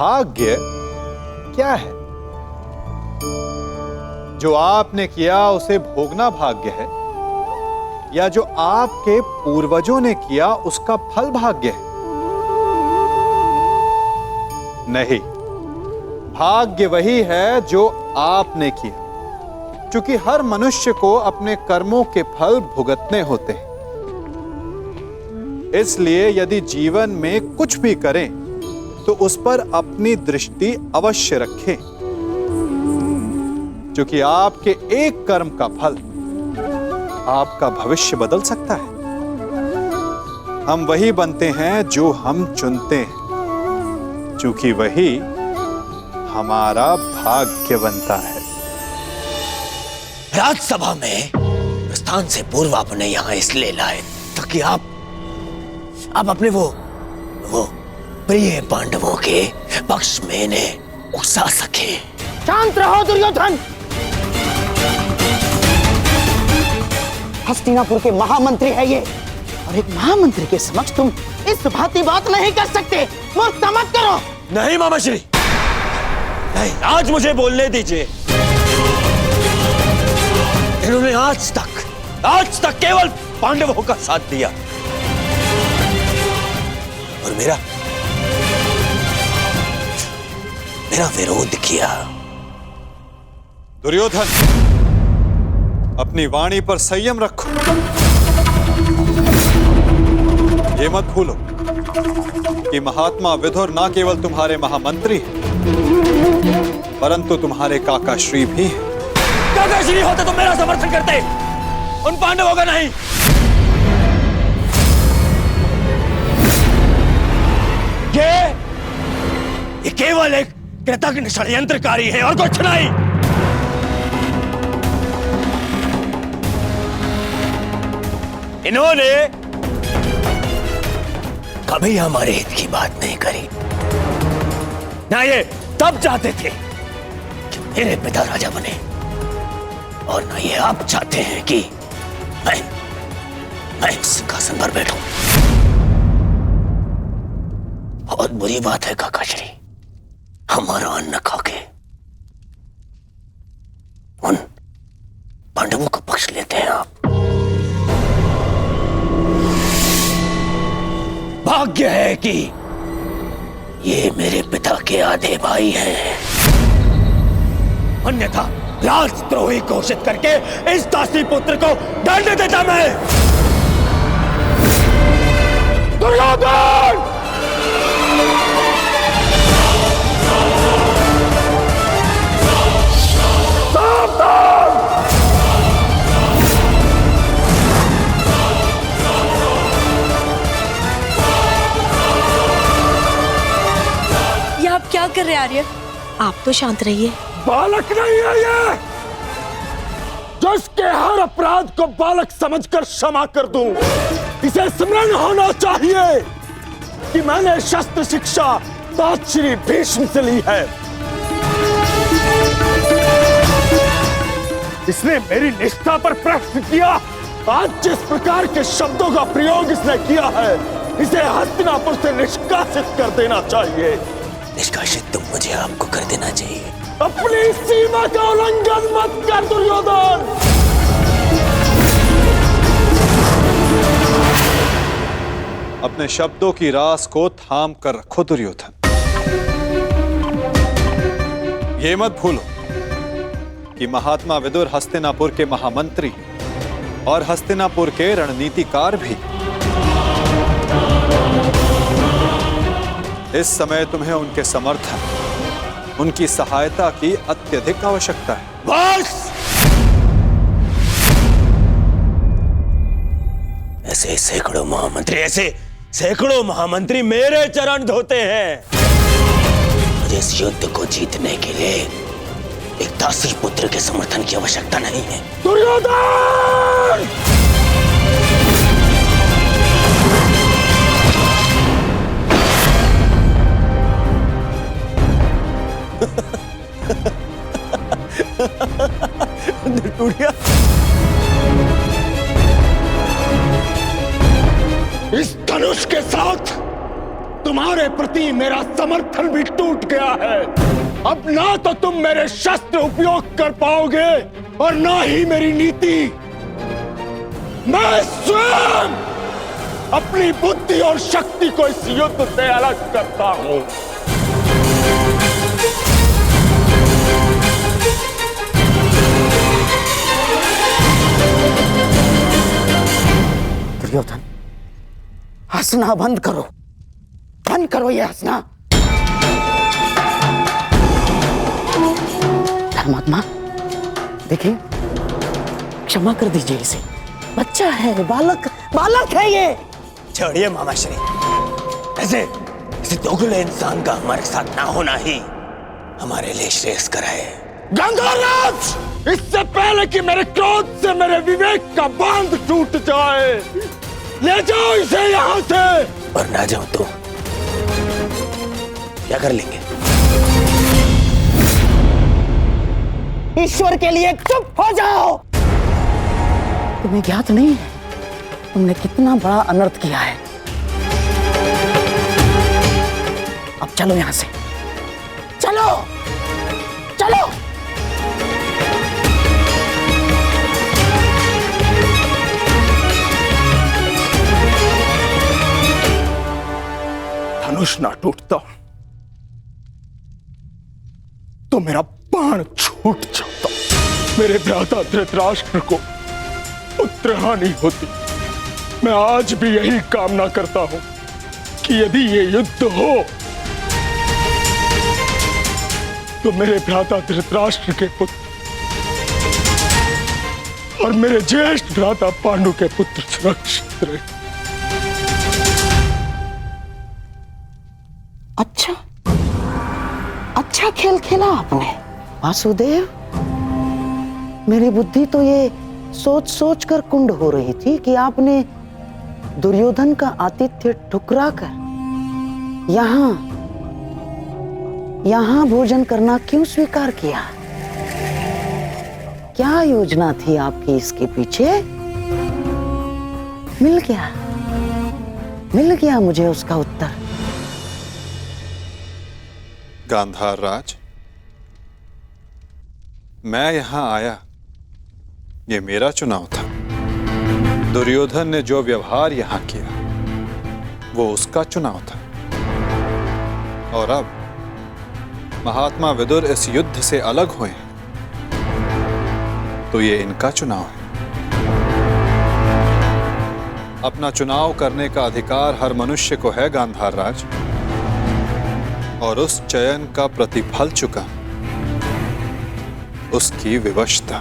भाग्य क्या है? जो आपने किया उसे भोगना भाग्य है, या जो आपके पूर्वजों ने किया उसका फल भाग्य है? नहीं, भाग्य वही है जो आपने किया, क्योंकि हर मनुष्य को अपने कर्मों के फल भुगतने होते हैं। इसलिए यदि जीवन में कुछ भी करें तो उस पर अपनी दृष्टि अवश्य रखें, क्योंकि आपके एक कर्म का फल आपका भविष्य बदल सकता है। हम वही बनते हैं जो हम चुनते हैं, क्योंकि वही हमारा भाग्य बनता है। राज्यसभा में प्रस्थान से पूर्व आपने यहां इसलिए लाए ताकि आप अपने वो प्रिय पांडवों के पक्ष में इन्हें उकसा सके। शांत रहो दुर्योधन। हस्तिनापुर के महामंत्री है ये, और एक महामंत्री के समक्ष तुम इस भांति बात नहीं कर सकते। मूर्खता मत करो। नहीं मामाश्री, नहीं, आज मुझे बोलने दीजिए। इन्होंने आज तक केवल पांडवों का साथ दिया और मेरा विरोध किया। दुर्योधन, अपनी वाणी पर संयम रखो। ये मत भूलो कि महात्मा विदुर ना केवल तुम्हारे महामंत्री हैं, परंतु तुम्हारे काकाश्री भी हैं। काकाश्री होते तो मेरा समर्थन करते, उन पांडवों का नहीं। ये केवल एक कृतज्ञ षड्यंत्रकारी है और कुछ नहीं। इन्होंने कभी हमारे हित की बात नहीं करी। ना ये तब चाहते थे कि मेरे पिता राजा बने, और ना ये आप चाहते हैं कि मैं सिंहासन पर बैठूं। बहुत बुरी बात है काकाश्री, हमारा अन्न खाके उन पांडवों का पक्ष लेते हैं आप। भाग्य है कि ये मेरे पिता के आधे भाई हैं, अन्यथा राजद्रोही घोषित करके इस दासी पुत्र को दंड देता मैं। दुर्योधन! ये आप क्या कर रहे हैं आर्य? आप तो शांत रहिए। बालक नहीं है ये, जो इसके हर अपराध को बालक समझकर क्षमा कर दूं। इसे स्मरण होना चाहिए कि मैंने शस्त्र शिक्षा श्री भीष्म से ली है। इसने मेरी निष्ठा पर प्रश्न किया। आज जिस प्रकार के शब्दों का प्रयोग इसने किया है, इसे हस्तिनापुर से निष्कासित कर देना चाहिए। निष्कासित तो मुझे आपको कर देना चाहिए। अपनी सीमा का उल्लंघन मत कर दुर्योधन। अपने शब्दों की रास को थाम कर रखो दुर्योधन। ये मत भूलो कि महात्मा विदुर हस्तिनापुर के महामंत्री और हस्तिनापुर के रणनीतिकार भी। इस समय तुम्हें उनके समर्थन, उनकी सहायता की अत्यधिक आवश्यकता है। बस! ऐसे सैकड़ों महामंत्री मेरे चरण धोते हैं। मुझे इस युद्ध को जीतने के लिए एक दासी पुत्र के समर्थन की आवश्यकता नहीं है। दुर्योधन! इस धनुष के साथ तुम्हारा तुम्हारे प्रति मेरा समर्थन भी टूट गया है। अब ना तो तुम मेरे शस्त्र उपयोग कर पाओगे और ना ही मेरी नीति। मैं स्वयं अपनी बुद्धि और शक्ति को इस युद्ध से अलग करता हूं। दुर्योधन, हंसना बंद करो, बंद करो ये हंसना। धर्मात्मा, देखिए, क्षमा कर दीजिए इसे। बच्चा है, बालक है ये। छोड़िए मामाश्री, ऐसे दोगले इंसान का हमारे साथ ना होना ही हमारे लिए श्रेयस्कर है। गंगाराज, इससे पहले कि मेरे क्रोध से मेरे विवेक का बांध टूट जाए, ले जाओ इसे यहां से। और ना जाओ तो क्या कर लेंगे? ईश्वर के लिए चुप हो जाओ। तुम्हें ज्ञात नहीं है तुमने कितना बड़ा अनर्थ किया है। अब चलो यहां से, चलो चलो। धनुष ना टूटता तो मेरा बाण छूट जाता। मेरे भ्राता धृतराष्ट्र को पुत्र हानि होती। मैं आज भी यही कामना करता हूं कि यदि ये युद्ध हो तो मेरे भ्राता धृतराष्ट्र के पुत्र और मेरे ज्येष्ठ भ्राता पांडु के पुत्र सुरक्षित रहे। अच्छा खेल खेला आपने वासुदेव। मेरी बुद्धि तो ये सोच सोच कर कुंड हो रही थी कि आपने दुर्योधन का आतिथ्य ठुकरा कर यहां भोजन करना क्यों स्वीकार किया। क्या योजना थी आपकी इसके पीछे? मिल गया मुझे उसका उत्तर। गांधार राज, मैं यहां आया, ये मेरा चुनाव था। दुर्योधन ने जो व्यवहार यहां किया वो उसका चुनाव था। और अब महात्मा विदुर इस युद्ध से अलग हुए हैं तो ये इनका चुनाव है। अपना चुनाव करने का अधिकार हर मनुष्य को है गांधार राज, और उस चयन का प्रतिफल चुका उसकी विवशता।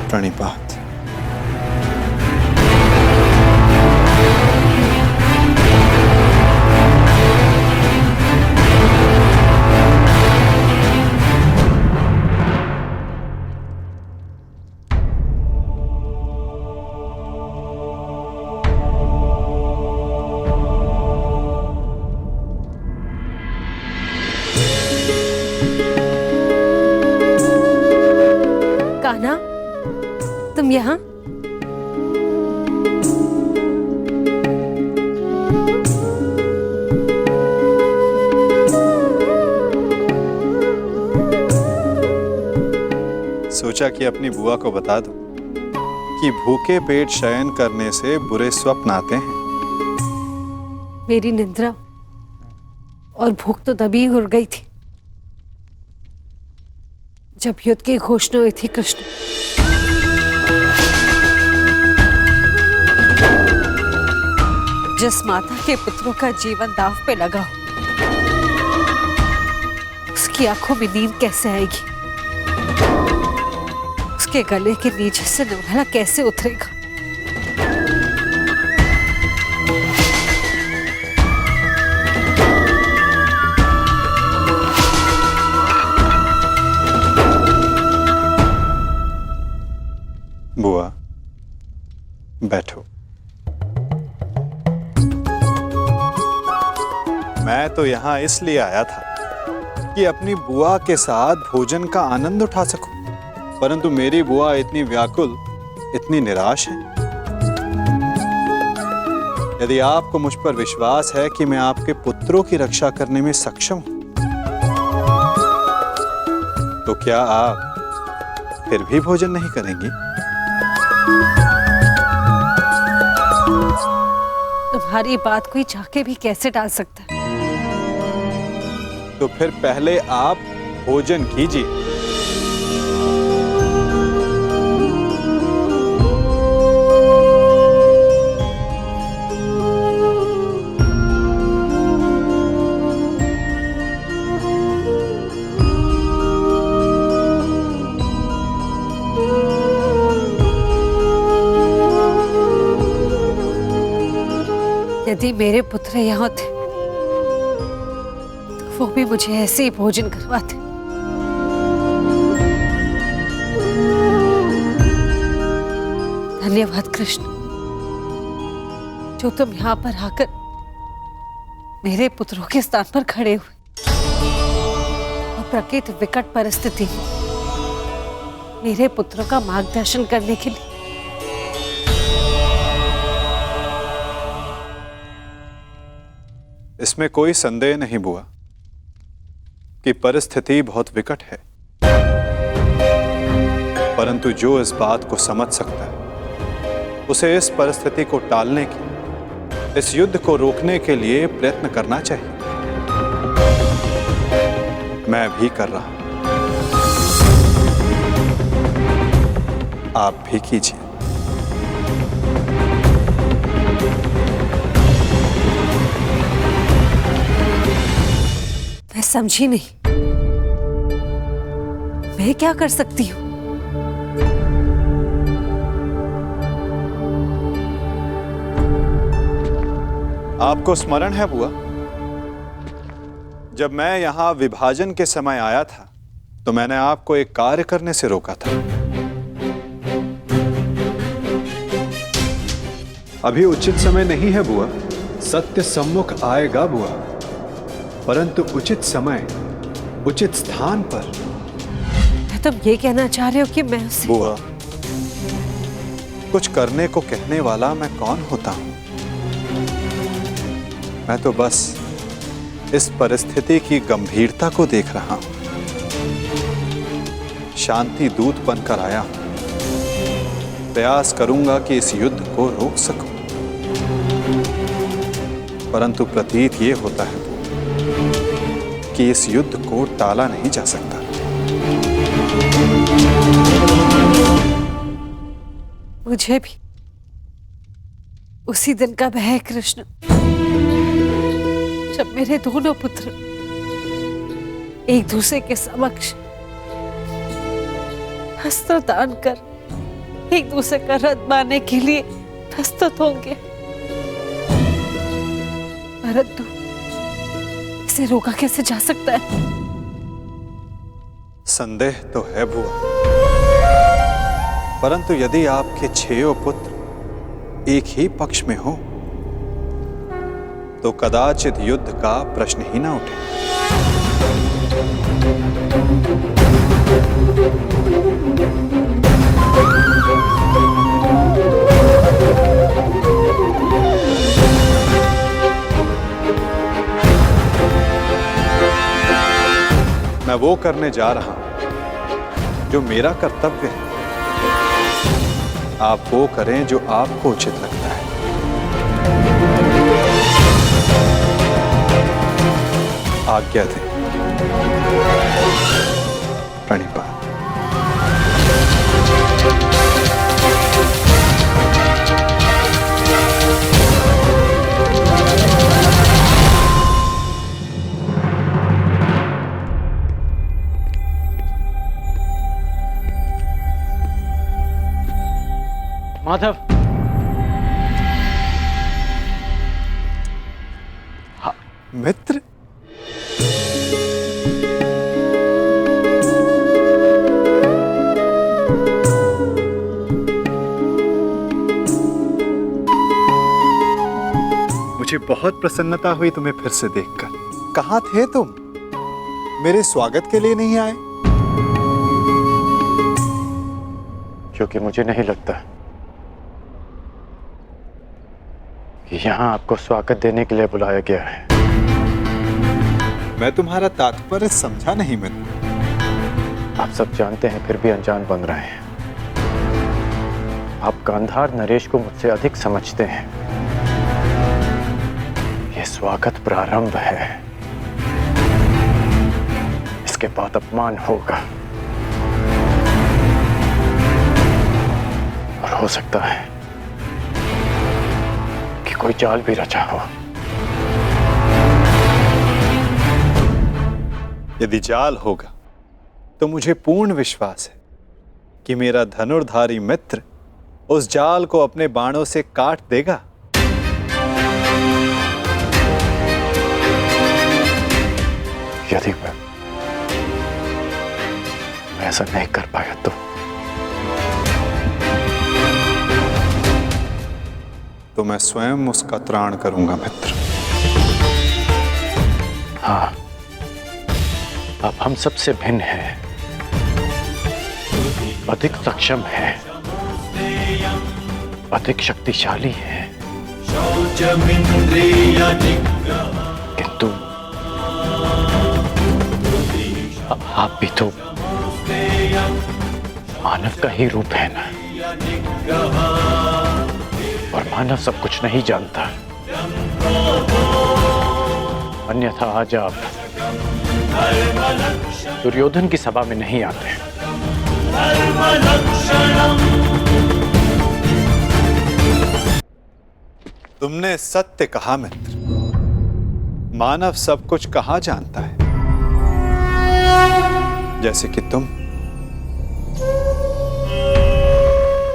प्रणिपात। कान्हा, तुम यहाँ? सोचा कि अपनी बुआ को बता दूं कि भूखे पेट शयन करने से बुरे स्वप्न आते हैं। मेरी निद्रा और भूख तो तभी उड़ गई थी जब युद्ध की घोषणा हुई थी। कृष्ण, जिस माता के पुत्रों का जीवन दांव पे लगा हो, उसकी आंखों में नींद कैसे आएगी? उसके गले के नीचे से निवाला कैसे उतरेगा? बुआ, बैठो। मैं तो यहां इसलिए आया था कि अपनी बुआ के साथ भोजन का आनंद उठा सकूं, परंतु मेरी बुआ इतनी व्याकुल, इतनी निराश है यदि आपको मुझ पर विश्वास है कि मैं आपके पुत्रों की रक्षा करने में सक्षम हूं, तो क्या आप फिर भी भोजन नहीं करेंगी? तुम्हारी बात कोई चाह के भी कैसे टाल सकता है? तो फिर पहले आप भोजन कीजिए। यदि मेरे पुत्र यहाँ होते तो वो भी मुझे ऐसे ही भोजन करवाते। धन्यवाद कृष्ण, जो तुम यहाँ पर आकर मेरे पुत्रों के स्थान पर खड़े हुए और प्रकृति विकट परिस्थिति में मेरे पुत्रों का मार्गदर्शन करने के लिए। इसमें कोई संदेह नहीं बुआ कि परिस्थिति बहुत विकट है, परंतु जो इस बात को समझ सकता है उसे इस परिस्थिति को टालने की, इस युद्ध को रोकने के लिए प्रयत्न करना चाहिए। मैं भी कर रहा हूं, आप भी कीजिए। मैं समझी नहीं, मैं क्या कर सकती हूँ? आपको स्मरण है बुआ, जब मैं यहां विभाजन के समय आया था तो मैंने आपको एक कार्य करने से रोका था। अभी उचित समय नहीं है बुआ, सत्य सम्मुख आएगा बुआ, परंतु उचित समय उचित स्थान पर। तुम ये कहना चाह रहे हो कि मैं उसे... बुआ, कुछ करने को कहने वाला मैं कौन होता हूं? मैं तो बस इस परिस्थिति की गंभीरता को देख रहा हूं। शांति दूत बनकर आया हूं, प्रयास करूंगा कि इस युद्ध को रोक सकूं, परंतु प्रतीत ये होता है कि इस युद्ध को टाला नहीं जा सकता। मुझे भी उसी दिन का भय है कृष्ण, जब मेरे दोनों पुत्र एक दूसरे के समक्ष अस्त्र दान कर एक दूसरे का रथ बांधने के लिए प्रस्तुत होंगे, परंतु इसे रोका कैसे जा सकता है? संदेह तो है बुआ, परंतु यदि आपके 6 पुत्र एक ही पक्ष में हो तो कदाचित युद्ध का प्रश्न ही ना उठे। मैं वो करने जा रहा हूं जो मेरा कर्तव्य है, आप वो करें जो आपको उचित लगता है। आज्ञा दें। प्रणिपात। माधव, मित्र, मुझे बहुत प्रसन्नता हुई तुम्हें फिर से देखकर। कहाँ थे तुम? मेरे स्वागत के लिए नहीं आए? क्योंकि मुझे नहीं लगता यहाँ आपको स्वागत देने के लिए बुलाया गया है। मैं तुम्हारा तात्पर्य समझा नहीं मित्र। आप सब जानते हैं फिर भी अनजान बन रहे हैं। आप गांधार नरेश को मुझसे अधिक समझते हैं। यह स्वागत प्रारंभ है, इसके बाद अपमान होगा और हो सकता है कि कोई जाल भी रचा हो। यदि जाल होगा तो मुझे पूर्ण विश्वास है कि मेरा धनुर्धारी मित्र उस जाल को अपने बाणों से काट देगा। यदि मैं ऐसा नहीं कर पाया तो मैं स्वयं उसका त्राण करूंगा मित्र। हाँ, अब हम सबसे भिन्न हैं, अधिक सक्षम हैं, अधिक शक्तिशाली हैं, किंतु आप भी तो मानव का ही रूप है ना, और मानव सब कुछ नहीं जानता। अन्यथा आज आप दुर्योधन की सभा में नहीं आते। तुमने सत्य कहा मित्र। मानव सब कुछ कहाँ जानता है, जैसे कि तुम।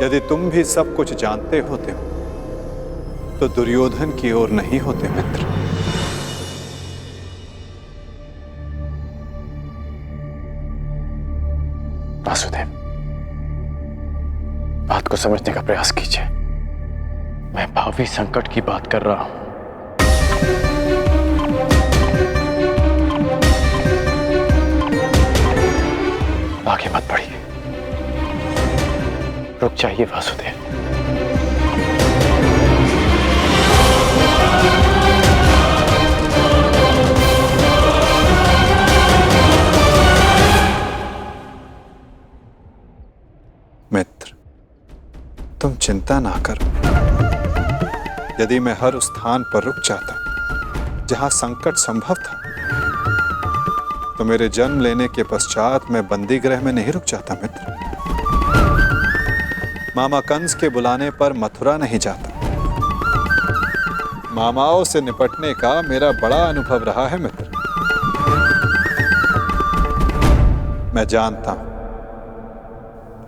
यदि तुम भी सब कुछ जानते होते हो तो दुर्योधन की ओर नहीं होते मित्र। वासुदेव, बात को समझने का प्रयास कीजिए। मैं भावी संकट की बात कर रहा हूं। आगे मत बढ़िए, रुक जाइए वासुदेव। मित्र, तुम चिंता ना करो। यदि मैं हर उस स्थान पर रुक जाता जहां संकट संभव था तो मेरे जन्म लेने के पश्चात मैं बंदी गृह में नहीं रुक जाता मित्र। मामा कंस के बुलाने पर मथुरा नहीं जाता। मामाओं से निपटने का मेरा बड़ा अनुभव रहा है मित्र। मैं जानता हूं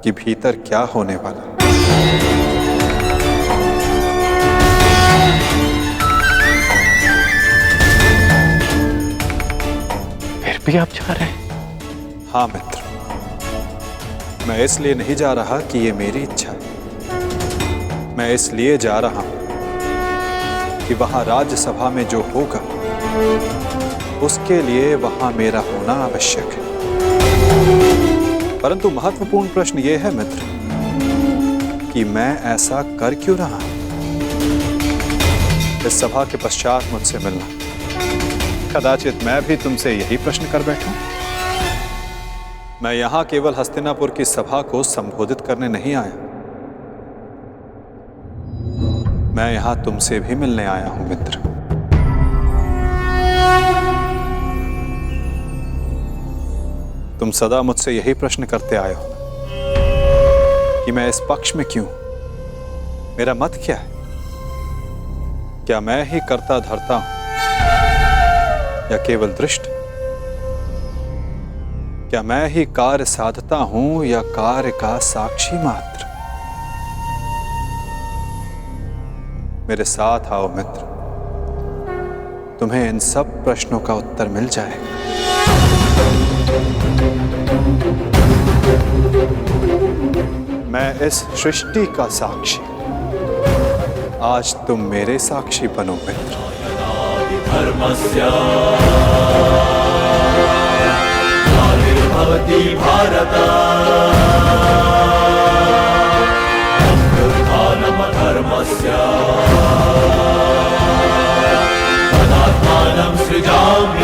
कि भीतर क्या होने वाला। फिर भी आप जा रहे हैं? हाँ मित्र, मैं इसलिए नहीं जा रहा कि ये मेरी इच्छा है। मैं इसलिए जा रहा हूं कि वहां राज्यसभा में जो होगा उसके लिए वहां मेरा होना आवश्यक है। परंतु महत्वपूर्ण प्रश्न यह है मित्र कि मैं ऐसा कर क्यों रहा हूं। इस सभा के पश्चात मुझसे मिलना, कदाचित मैं भी तुमसे यही प्रश्न कर बैठूं। मैं यहां केवल हस्तिनापुर की सभा को संबोधित करने नहीं आया, मैं यहां तुमसे भी मिलने आया हूं मित्र। तुम सदा मुझसे यही प्रश्न करते आए हो कि मैं इस पक्ष में क्यों, मेरा मत क्या है। क्या मैं ही कर्ता धर्ता हूं या केवल दृष्ट? क्या मैं ही कार्य साधता हूं या कार्य का साक्षी मात्र? मेरे साथ आओ मित्र, तुम्हें इन सब प्रश्नों का उत्तर मिल जाएगा। मैं इस सृष्टि का साक्षी, आज तुम मेरे साक्षी बनो मित्र। भवति भारत धर्मस्य अंतर्यामी